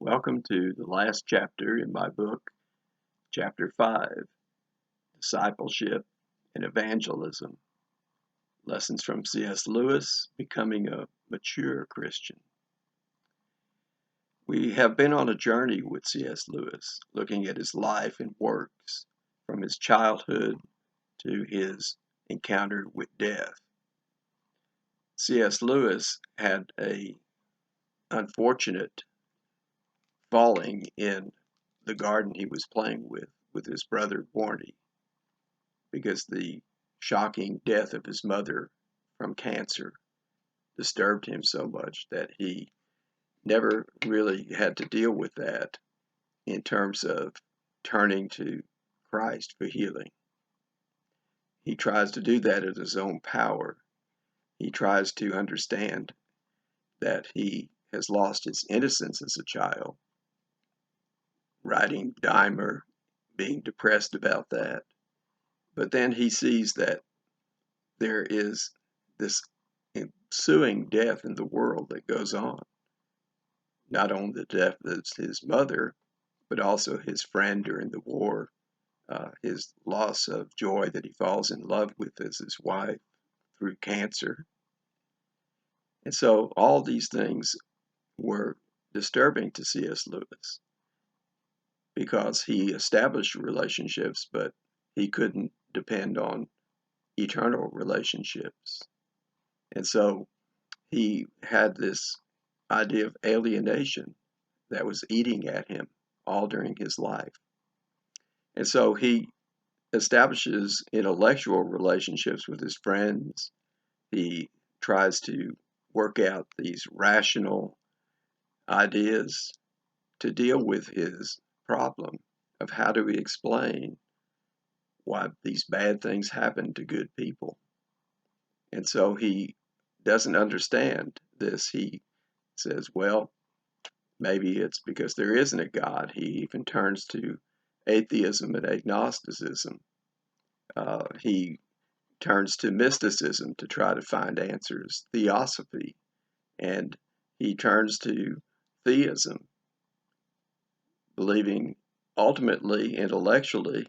Welcome to the last chapter in my book, Chapter 5, Discipleship and Evangelism, Lessons from C.S. Lewis, Becoming a Mature Christian. We have been on a journey with C.S. Lewis, looking at his life and works, from his childhood to his encounter with death. C.S. Lewis had an unfortunate falling in the garden he was playing with his brother Barney, because the shocking death of his mother from cancer disturbed him so much that he never really had to deal with that in terms of turning to Christ for healing. He tries to do that at his own power. He tries to understand that he has lost his innocence as a child, writing Dimer, being depressed about that. But then he sees that there is this ensuing death in the world that goes on. Not only the death of his mother, but also his friend during the war, his loss of joy that he falls in love with as his wife through cancer. And so all these things were disturbing to C.S. Lewis, because he established relationships, but he couldn't depend on eternal relationships. And so he had this idea of alienation that was eating at him all during his life. And so he establishes intellectual relationships with his friends. He tries to work out these rational ideas to deal with his problem of how do we explain why these bad things happen to good people. And so he doesn't understand this. He says, well, maybe it's because there isn't a God. He even turns to atheism and agnosticism. He turns to mysticism to try to find answers, theosophy, and he turns to theism, believing ultimately, intellectually,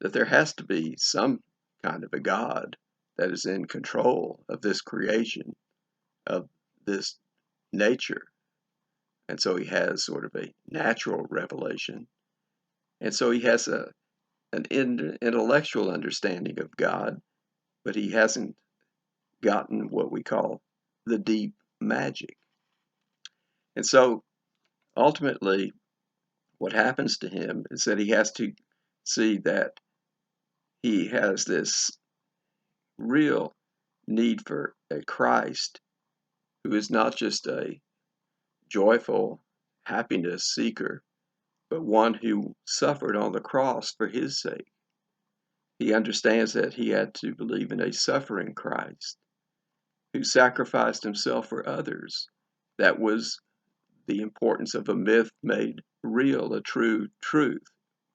that there has to be some kind of a God that is in control of this creation, of this nature. And so he has sort of a natural revelation. And so he has an intellectual understanding of God, but he hasn't gotten what we call the deep magic. And so ultimately, what happens to him is that he has to see that he has this real need for a Christ who is not just a joyful happiness seeker, but one who suffered on the cross for his sake. He understands that he had to believe in a suffering Christ who sacrificed himself for others. That was the importance of a myth made real, a true truth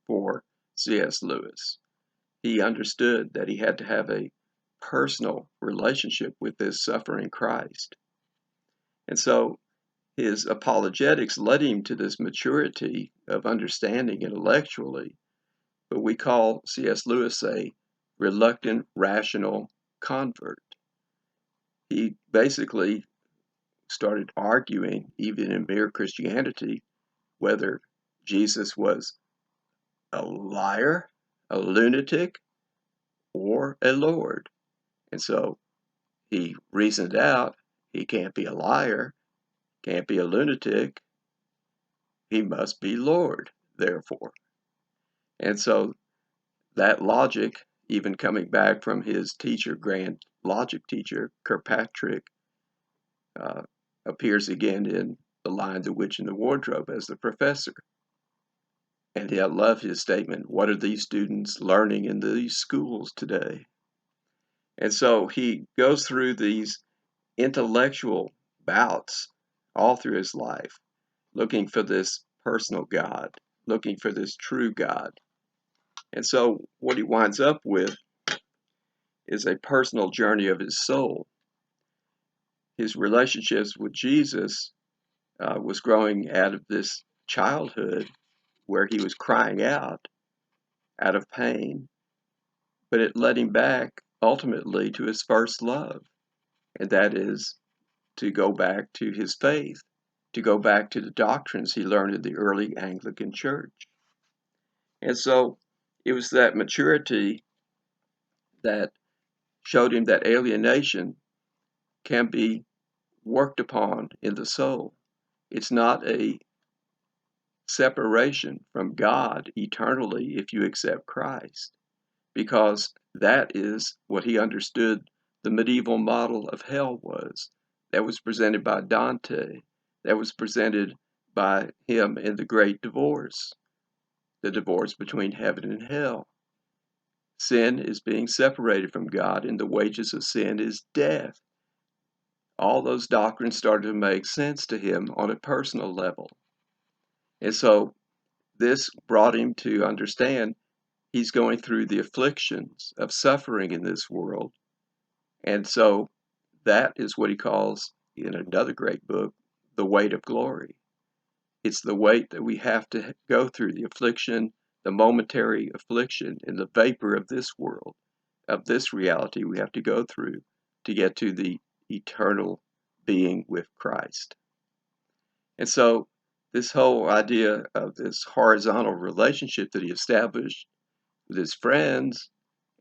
for C.S. Lewis. He understood that he had to have a personal relationship with this suffering Christ. And so his apologetics led him to this maturity of understanding intellectually, but we call C.S. Lewis a reluctant, rational convert. He basically started arguing, even in mere Christianity, whether Jesus was a liar, a lunatic, or a Lord. And so he reasoned out he can't be a liar, can't be a lunatic, he must be Lord, therefore. And so that logic, even coming back from his teacher, grand logic teacher, Kirkpatrick, appears again in The Lion, the Witch, and the Wardrobe as the professor. And I love his statement, what are these students learning in these schools today? And so he goes through these intellectual bouts all through his life, looking for this personal God, looking for this true God. And so what he winds up with is a personal journey of his soul. His relationships with Jesus was growing out of this childhood where he was crying out of pain, but it led him back ultimately to his first love, and that is to go back to his faith, to go back to the doctrines he learned in the early Anglican Church. And so it was that maturity that showed him that alienation can be worked upon in the soul. It's not a separation from God eternally if you accept Christ, because that is what he understood the medieval model of hell was. That was presented by Dante. That was presented by him in the Great Divorce, the divorce between heaven and hell. Sin is being separated from God, and the wages of sin is death. All those doctrines started to make sense to him on a personal level. And so this brought him to understand he's going through the afflictions of suffering in this world. And so that is what he calls, in another great book, the weight of glory. It's the weight that we have to go through, the affliction, the momentary affliction in the vapor of this world, of this reality we have to go through to get to the eternal being with Christ. And so this whole idea of this horizontal relationship that he established with his friends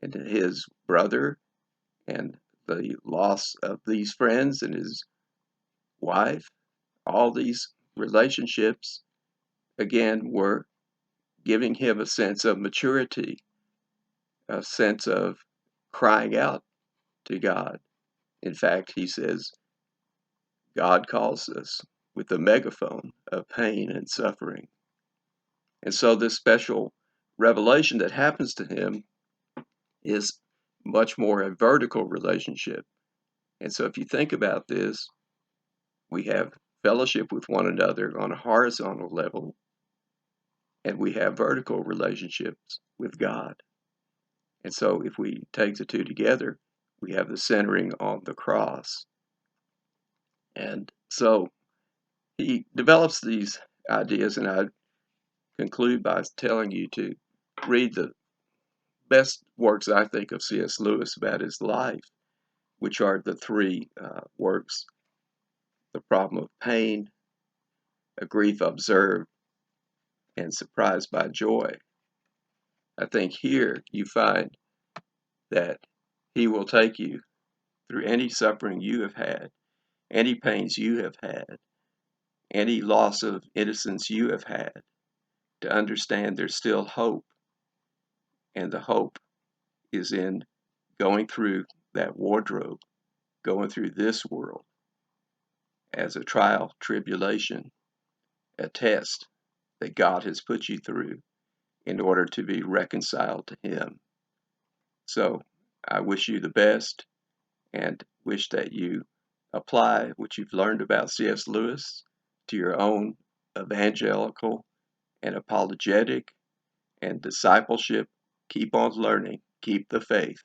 and his brother, and the loss of these friends and his wife, all these relationships, again, were giving him a sense of maturity, a sense of crying out to God. In fact, he says, God calls us with the megaphone of pain and suffering. And so this special revelation that happens to him is much more a vertical relationship. And so if you think about this, we have fellowship with one another on a horizontal level, and we have vertical relationships with God. And so if we take the two together, we have the centering on the cross. And so he develops these ideas, and I conclude by telling you to read the best works, I think, of C.S. Lewis about his life, which are the three works: The Problem of Pain, A Grief Observed, and Surprised by Joy. I think here you find that he will take you through any suffering you have had, any pains you have had, any loss of innocence you have had, to understand there's still hope. And the hope is in going through that wardrobe, going through this world as a trial, tribulation, a test that God has put you through in order to be reconciled to Him. So I wish you the best and wish that you apply what you've learned about C.S. Lewis to your own evangelical and apologetic and discipleship. Keep on learning. Keep the faith.